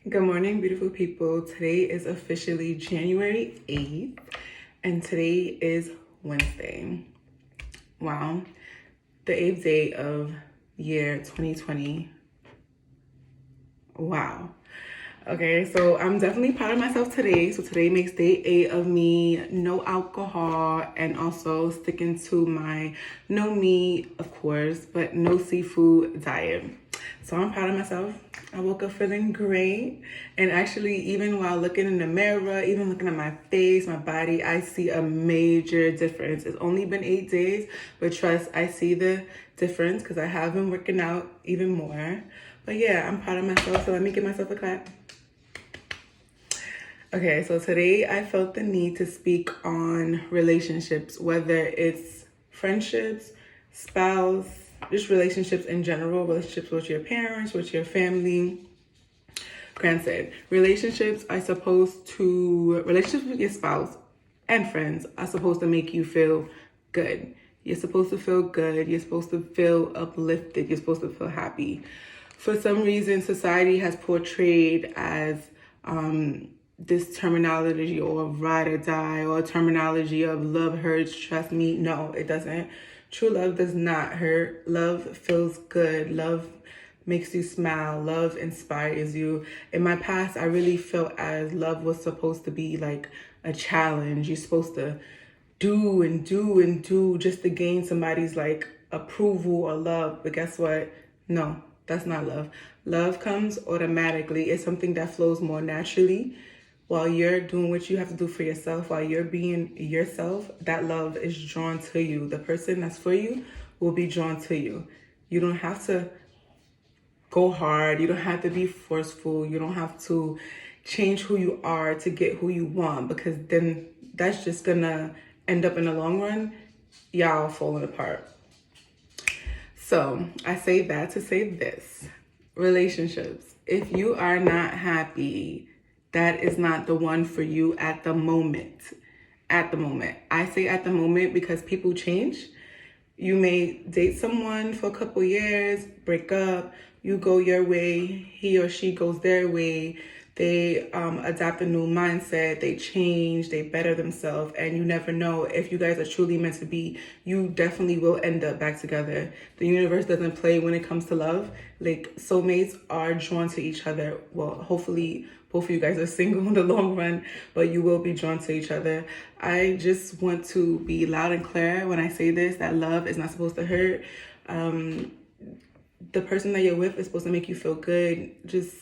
Good morning, beautiful people. Today is officially January 8th, and today is Wednesday. Wow, the 8th day of year 2020. Wow. Okay, so I'm definitely proud of myself today. So today makes day 8 of me no alcohol and also sticking to my no meat, of course, but no seafood diet. So I'm proud of myself. I woke up feeling great. And actually, even while looking in the mirror, even looking at my face, my body, I see a major difference. It's only been 8 days, but trust, I see the difference because I have been working out even more. But yeah, I'm proud of myself. So let me give myself a clap. Okay, so today I felt the need to speak on relationships, whether it's friendships, spouse, just relationships in general, relationships with your parents, with your family. Granted, relationships with your spouse and friends are supposed to make you feel good. You're supposed to feel good. You're supposed to feel uplifted. You're supposed to feel happy. For some reason, society has portrayed as this terminology or ride or die or terminology of love hurts, trust me. No, it doesn't. True love does not hurt. Love feels good. Love makes you smile. Love inspires you. In my past, I really felt as love was supposed to be like a challenge. You're supposed to do and do and do just to gain somebody's like approval or love. But guess what? No, that's not love. Love comes automatically. It's something that flows more naturally. While you're doing what you have to do for yourself, while you're being yourself, that love is drawn to you. The person that's for you will be drawn to you. You don't have to go hard. You don't have to be forceful. You don't have to change who you are to get who you want, because then that's just gonna end up in the long run, y'all falling apart. So I say that to say this. Relationships. If you are not happy, that is not the one for you at the moment. At the moment. I say at the moment because people change. You may date someone for a couple years, break up, you go your way, he or she goes their way. They adapt a new mindset, they change, they better themselves, and you never know if you guys are truly meant to be. You definitely will end up back together. The universe doesn't play when it comes to love. Like, soulmates are drawn to each other. Well, hopefully both of you guys are single in the long run, but you will be drawn to each other. I just want to be loud and clear when I say this, that love is not supposed to hurt. The person that you're with is supposed to make you feel good, just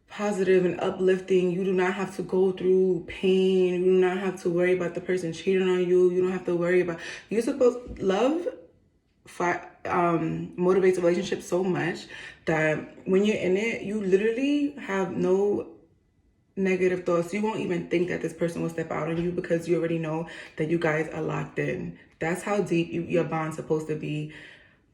positive and uplifting. You do not have to go through pain. You do not have to worry about the person cheating on you. You don't have to worry about, love motivates a relationship so much that when you're in it, you literally have no negative thoughts. You won't even think that this person will step out on you because you already know that you guys are locked in. That's how deep your bond's supposed to be.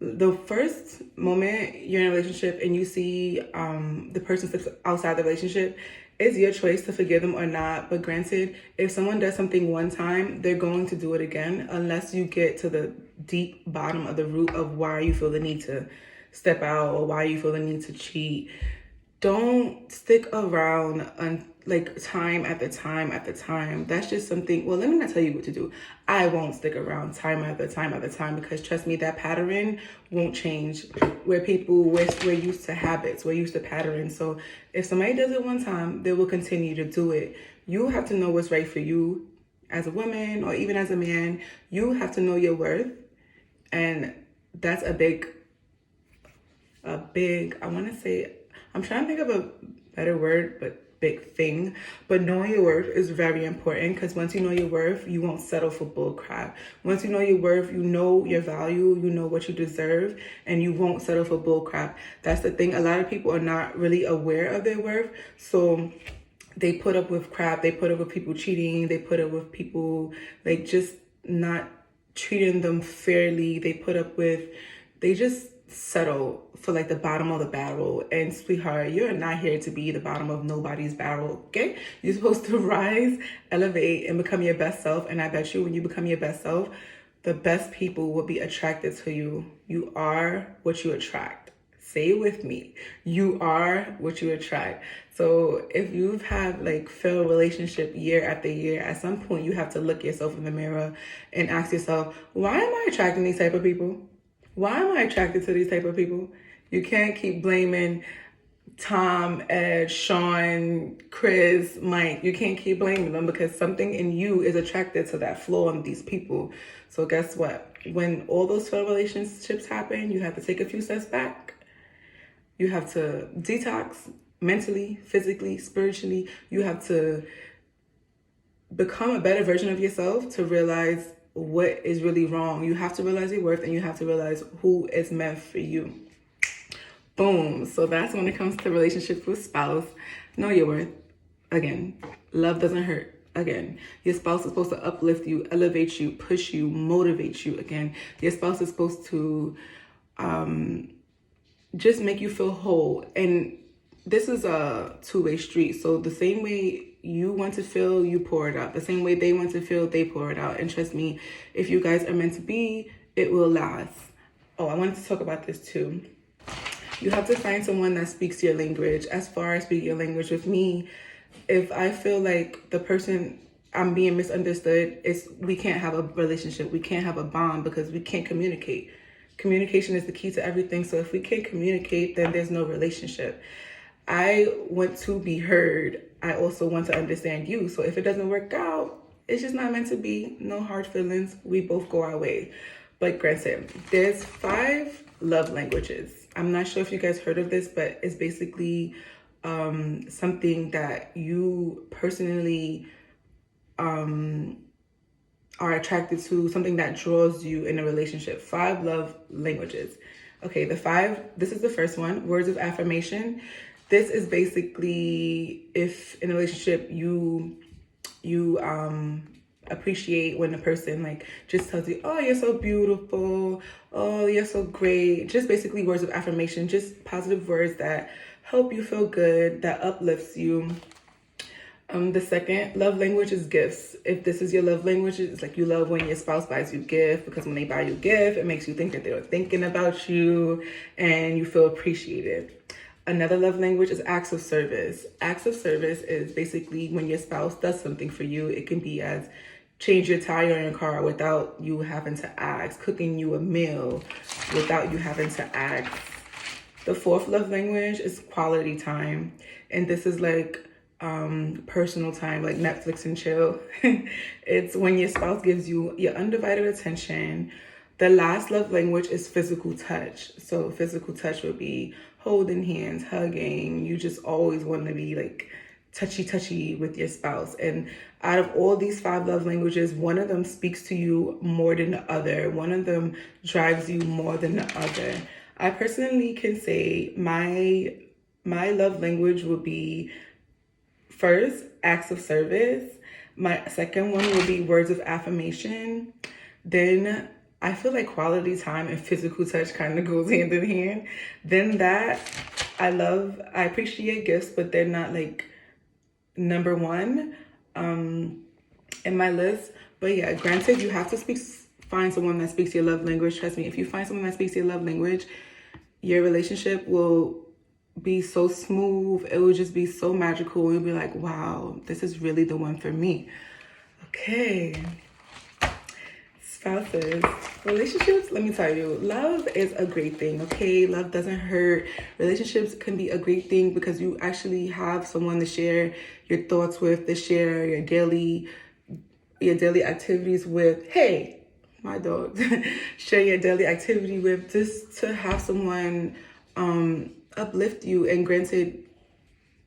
The first moment you're in a relationship and you see the person steps outside the relationship, it's your choice to forgive them or not. But granted, if someone does something one time, they're going to do it again unless you get to the deep bottom of the root of why you feel the need to step out or why you feel the need to cheat. Don't stick around like time after time after time. That's just something. Well, let me not tell you what to do. I won't stick around time after time after time because trust me, that pattern won't change. We're used to habits, we're used to patterns. So if somebody does it one time, they will continue to do it. You have to know what's right for you as a woman or even as a man. You have to know your worth, and that's a big. I want to say, I'm trying to think of a better word, but big thing. But knowing your worth is very important because once you know your worth, you won't settle for bull crap. Once you know your worth, you know your value, you know what you deserve, and you won't settle for bull crap. That's the thing. A lot of people are not really aware of their worth. So they put up with crap. They put up with people cheating. They put up with people like just not treating them fairly. They just settle for like the bottom of the barrel. And sweetheart, you're not here to be the bottom of nobody's barrel, okay? You're supposed to rise, elevate, and become your best self. And I bet you when you become your best self, the best people will be attracted to you. You are what you attract. say it with me. You are what you attract. So if you've had like failed relationship year after year, at some point you have to look yourself in the mirror and ask yourself, why am I attracting these type of people? Why am I attracted to these type of people? You can't keep blaming Tom, Ed, Sean, Chris, Mike. You can't keep blaming them because something in you is attracted to that flaw in these people. So guess what? When all those failed relationships happen, you have to take a few steps back. You have to detox mentally, physically, spiritually. You have to become a better version of yourself to realize what is really wrong. You have to realize your worth and you have to realize who is meant for you. Boom. So that's when it comes to relationships with spouse. Know your worth. Again, love doesn't hurt. Again, your spouse is supposed to uplift you, elevate you, push you, motivate you. Again, your spouse is supposed to just make you feel whole. And this is a two-way street. So the same way you want to feel, you pour it out. The same way they want to feel, they pour it out. And trust me, if you guys are meant to be, it will last. Oh, I wanted to talk about this too. You have to find someone that speaks your language. As far as speaking your language with me, if I feel like the person I'm being misunderstood, we can't have a relationship. We can't have a bond because we can't communicate. Communication is the key to everything. So if we can't communicate, then there's no relationship. I want to be heard. I also want to understand you. So if it doesn't work out, it's just not meant to be. No hard feelings. We both go our way. But granted, there's 5 love languages. I'm not sure if you guys heard of this, but it's basically something that you personally are attracted to, something that draws you in a relationship. 5 love languages. Okay, this is the first one, words of affirmation. This is basically if in a relationship you appreciate when the person like just tells you, oh, you're so beautiful, oh, you're so great. Just basically words of affirmation, just positive words that help you feel good, that uplifts you. The second love language is gifts. If this is your love language, it's like you love when your spouse buys you a gift, because when they buy you a gift, it makes you think that they were thinking about you and you feel appreciated. Another love language is acts of service. Acts of service is basically when your spouse does something for you. It can be as change your tire on your car without you having to ask, cooking you a meal without you having to ask. The 4th love language is quality time. And this is like personal time, like Netflix and chill. It's when your spouse gives you your undivided attention. The last love language is physical touch. So physical touch would be holding hands, hugging. You just always want to be like touchy with your spouse. And out of all these 5 love languages, one of them speaks to you more than the other. One of them drives you more than the other. I personally can say my love language would be, first, acts of service. My second one would be words of affirmation. Then I feel like quality time and physical touch kind of goes hand in hand. Then that, I appreciate gifts, but they're not like number 1 in my list. But yeah, granted, you have to find someone that speaks your love language. Trust me, if you find someone that speaks your love language, your relationship will be so smooth. It will just be so magical. You'll be like, wow, this is really the one for me. Okay. Spouses, relationships, let me tell you, love is a great thing, okay? Love doesn't hurt. Relationships can be a great thing because you actually have someone to share your thoughts with, to share your daily activities with. Hey, my dog. Share your daily activity with, just to have someone uplift you. And granted,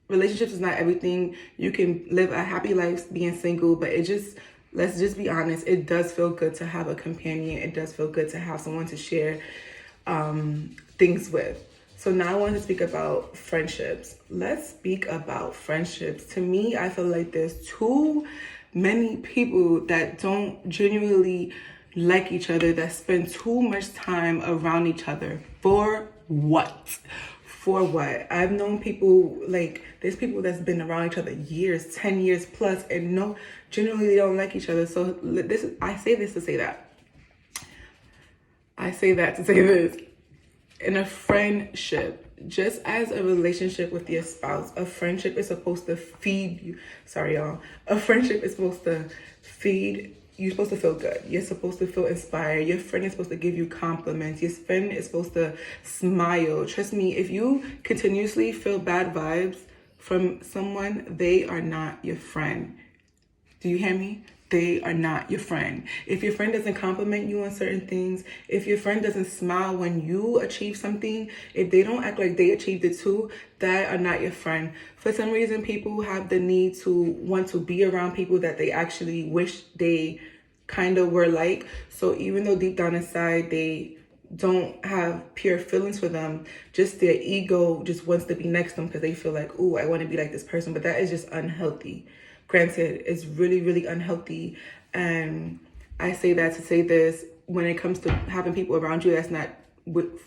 relationships is not everything. You can live a happy life being single, but let's just be honest, it does feel good to have a companion. It does feel good to have someone to share things with. So now I want to speak about friendships. Let's speak about friendships. To me, I feel like there's too many people that don't genuinely like each other, that spend too much time around each other. For what? For what? I've known people, like, there's people that's been around each other years, 10 years plus, and generally they don't like each other. So I say this to say that. I say that to say this. In a friendship, just as a relationship with your spouse, a friendship is supposed to feed you. Sorry, y'all. A friendship is supposed to feed. You're supposed to feel good. You're supposed to feel inspired. Your friend is supposed to give you compliments. Your friend is supposed to smile. Trust me, if you continuously feel bad vibes from someone, they are not your friend. Do you hear me? They are not your friend. If your friend doesn't compliment you on certain things, if your friend doesn't smile when you achieve something, if they don't act like they achieved it too, that are not your friend. For some reason, people have the need to want to be around people that they actually wish they kind of were like. So even though deep down inside they don't have pure feelings for them, just their ego just wants to be next to them because they feel like, oh, I want to be like this person. But that is just unhealthy. Granted, it's really, really unhealthy. And I say that to say this, when it comes to having people around you that's not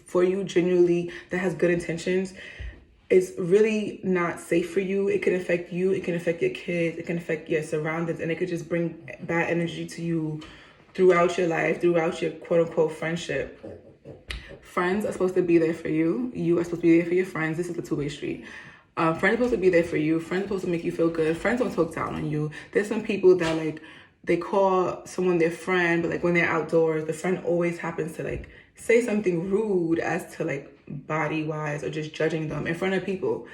for you genuinely, that has good intentions, it's really not safe for you. It can affect you. It can affect your kids. It can affect your surroundings. And it could just bring bad energy to you throughout your life, throughout your quote unquote friendship. Friends are supposed to be there for you. You are supposed to be there for your friends. This is a two-way street. Friends are supposed to be there for you. Friends are supposed to make you feel good. Friends don't talk down on you. There's some people that like, they call someone their friend, but like when they're outdoors, the friend always happens to like say something rude as to like body wise or just judging them in front of people.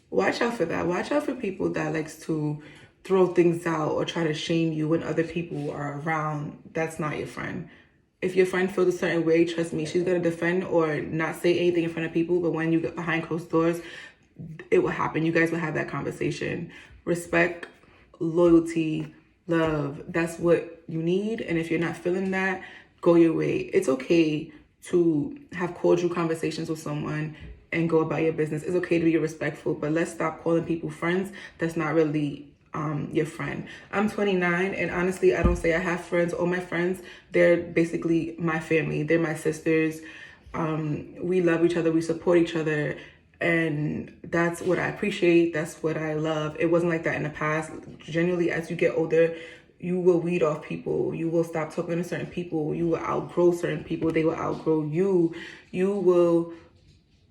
Watch out for that. Watch out for people that likes to throw things out or try to shame you when other people are around. That's not your friend. If your friend feels a certain way, trust me, she's going to defend or not say anything in front of people. But when you get behind closed doors, it will happen. You guys will have that conversation. Respect, loyalty, love. That's what you need. And if you're not feeling that, go your way. It's okay to have cordial conversations with someone and go about your business. It's okay to be respectful, but let's stop calling people friends. That's not really your friend. I'm 29 and honestly, I don't say I have friends. All my friends, they're basically my family. They're my sisters. We love each other. We support each other. And that's what I appreciate. That's what I love. It wasn't like that in the past. Generally, as you get older, you will weed off people. You will stop talking to certain people. You will outgrow certain people. They will outgrow you. You will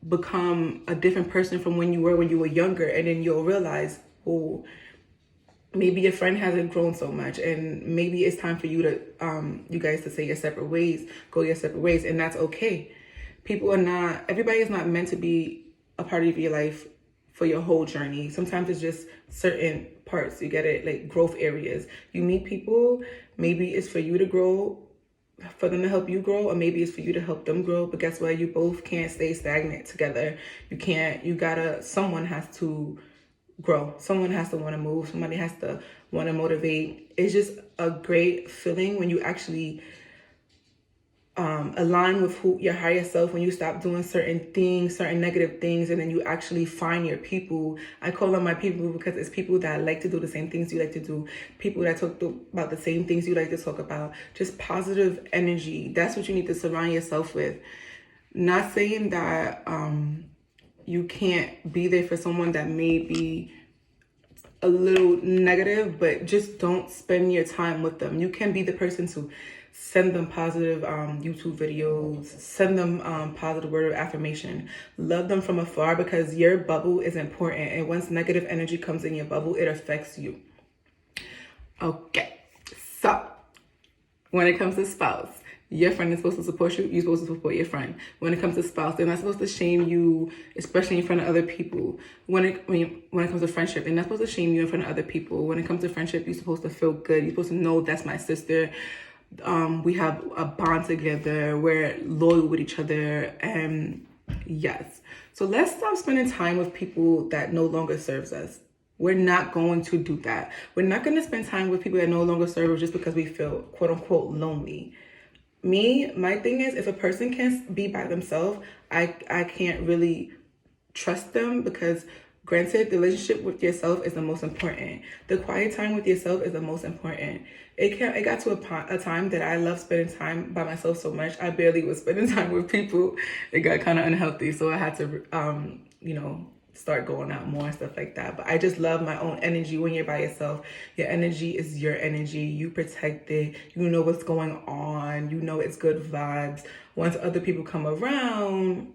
become a different person from when you were younger. And then you'll realize, oh, maybe your friend hasn't grown so much. And maybe it's time for you to, you guys to say your separate ways, go your separate ways. And that's okay. Everybody is not meant to be a part of your life for your whole journey. Sometimes it's just certain parts. You get it, like growth areas. You meet people, maybe it's for you to grow, for them to help you grow, or maybe it's for you to help them grow. But guess what? You both can't stay stagnant together. Someone has to grow. Someone has to want to move. Somebody has to want to motivate. It's just a great feeling when you actually align with your higher self, when you stop doing certain things, certain negative things, and then you actually find your people. I call them my people because it's people that like to do the same things you like to do, people that talk about the same things you like to talk about, just positive energy. That's what you need to surround yourself with. Not saying that you can't be there for someone that may be a little negative, but just don't spend your time with them. You can be the person to send them positive YouTube videos, send them positive word of affirmation, love them from afar, because your bubble is important. And once negative energy comes in your bubble, it affects you. Okay, so when it comes to spouse, your friend is supposed to support you. You're supposed to support your friend. When it comes to spouse, they're not supposed to shame you, especially in front of other people. When it comes to friendship, they're not supposed to shame you in front of other people. When it comes to friendship, you're supposed to feel good. You're supposed to know that's my sister. We have a bond together. We're loyal with each other. And yes. So let's stop spending time with people that no longer serves us. We're not going to do that. We're not going to spend time with people that no longer serve us just because we feel quote unquote lonely. My thing is, if a person can't be by themselves, I can't really trust them, because granted, the relationship with yourself is the most important. The quiet time with yourself is the most important. It got to a time that I love spending time by myself so much. I barely was spending time with people. It got kind of unhealthy. So I had to, start going out more and stuff like that. But I just love my own energy. When you're by yourself, your energy is your energy. You protect it. You know what's going on. You know it's good vibes. Once other people come around,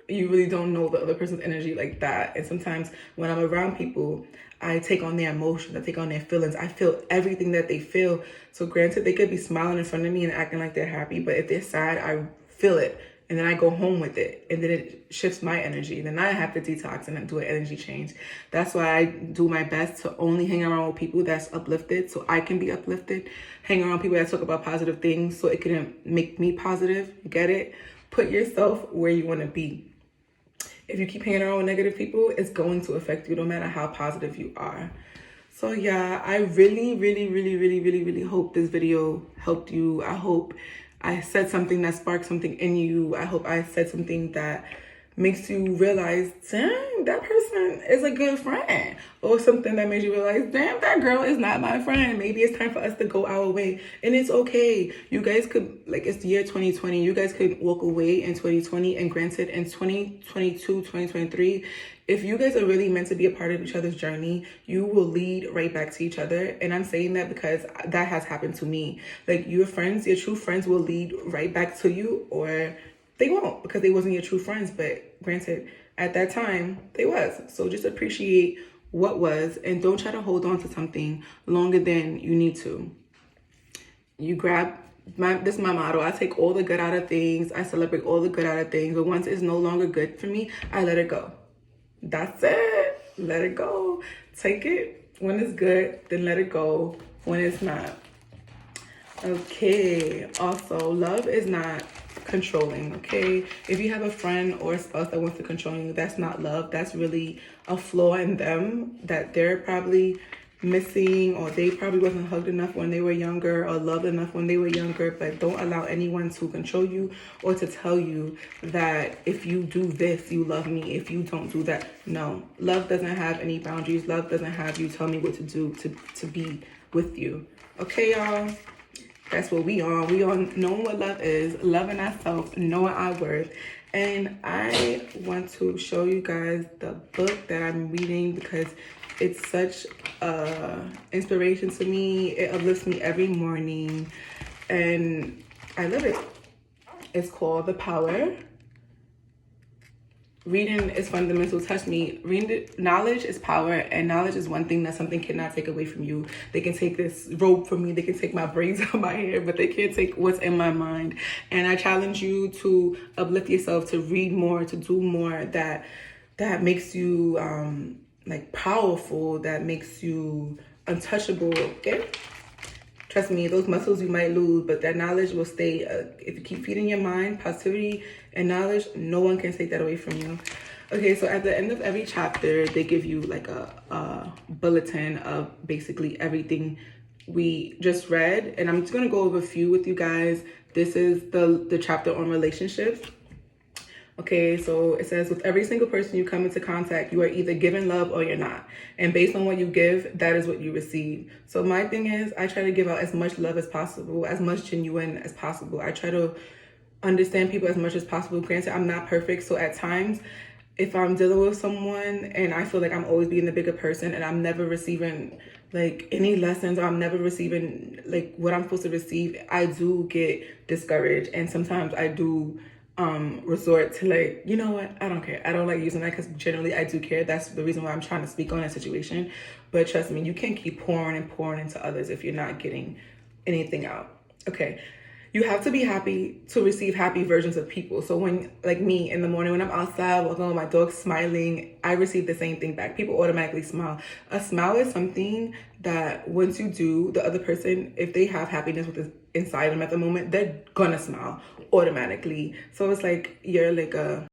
you really don't know the other person's energy like that. And sometimes when I'm around people, I take on their emotions, I take on their feelings. I feel everything that they feel. So granted, they could be smiling in front of me and acting like they're happy, but if they're sad, I feel it. And then I go home with it. And then it shifts my energy. Then I have to detox and do an energy change. That's why I do my best to only hang around with people that's uplifted so I can be uplifted. Hang around people that talk about positive things so it can make me positive. Get it? Put yourself where you want to be. If you keep hanging around with negative people, it's going to affect you no matter how positive you are. So yeah, I really hope this video helped you. I hope I said something that sparked something in you. I hope I said something that makes you realize, dang, that person is a good friend. Or something that makes you realize, damn, that girl is not my friend. Maybe it's time for us to go our way. And it's okay. You guys could, like, it's the year 2020. You guys could walk away in 2020. And granted, in 2022, 2023, if you guys are really meant to be a part of each other's journey, you will lead right back to each other. And I'm saying that because that has happened to me. Like, your friends, your true friends will lead right back to you, or they won't because they wasn't your true friends. But granted, at that time, they was. So just appreciate what was and don't try to hold on to something longer than you need to. You grab this is my motto. I take all the good out of things. I celebrate all the good out of things. But once it's no longer good for me, I let it go. That's it. Let it go. Take it when it's good, then let it go when it's not. Okay. Also, love is not controlling, okay? If you have a friend or a spouse that wants to control you, that's not love. That's really a flaw in them that they're probably missing, or they probably wasn't hugged enough when they were younger or loved enough when they were younger. But don't allow anyone to control you or to tell you that if you do this, you love me. If you don't do that, no. Love doesn't have any boundaries. Love doesn't have you tell me what to do to be with you. Okay, y'all? That's what we on. We on knowing what love is, loving ourselves, knowing our worth. And I want to show you guys the book that I'm reading because it's such inspiration to me. It uplifts me every morning and I love it. It's called The Power. Reading is fundamental. Touch me. Knowledge is power, and knowledge is one thing that something cannot take away from you. They can take this robe from me. They can take my braids out of my hair, but they can't take what's in my mind. And I challenge you to uplift yourself, to read more, to do more that makes you like powerful, that makes you untouchable. Okay. Trust me, those muscles you might lose, but that knowledge will stay. If you keep feeding your mind positivity and knowledge, no one can take that away from you. Okay, so at the end of every chapter, they give you like a bulletin of basically everything we just read. And I'm just going to go over a few with you guys. This is the chapter on relationships. Okay, so it says, with every single person you come into contact, you are either giving love or you're not. And based on what you give, that is what you receive. So my thing is, I try to give out as much love as possible, as much genuine as possible. I try to understand people as much as possible. Granted, I'm not perfect. So at times, if I'm dealing with someone and I feel like I'm always being the bigger person and I'm never receiving like any lessons, or I'm never receiving like what I'm supposed to receive, I do get discouraged. And sometimes I do resort to like, you know what, I don't care. I don't like using that because generally I do care. That's the reason why I'm trying to speak on that situation. But trust me, you can't keep pouring and pouring into others if you're not getting anything out. Okay. You have to be happy to receive happy versions of people. So when, like me, in the morning when I'm outside walking with my dog smiling, I receive the same thing back. People automatically smile. A smile is something that once you do, the other person, if they have happiness with inside them at the moment, they're gonna smile automatically. So it's like you're like a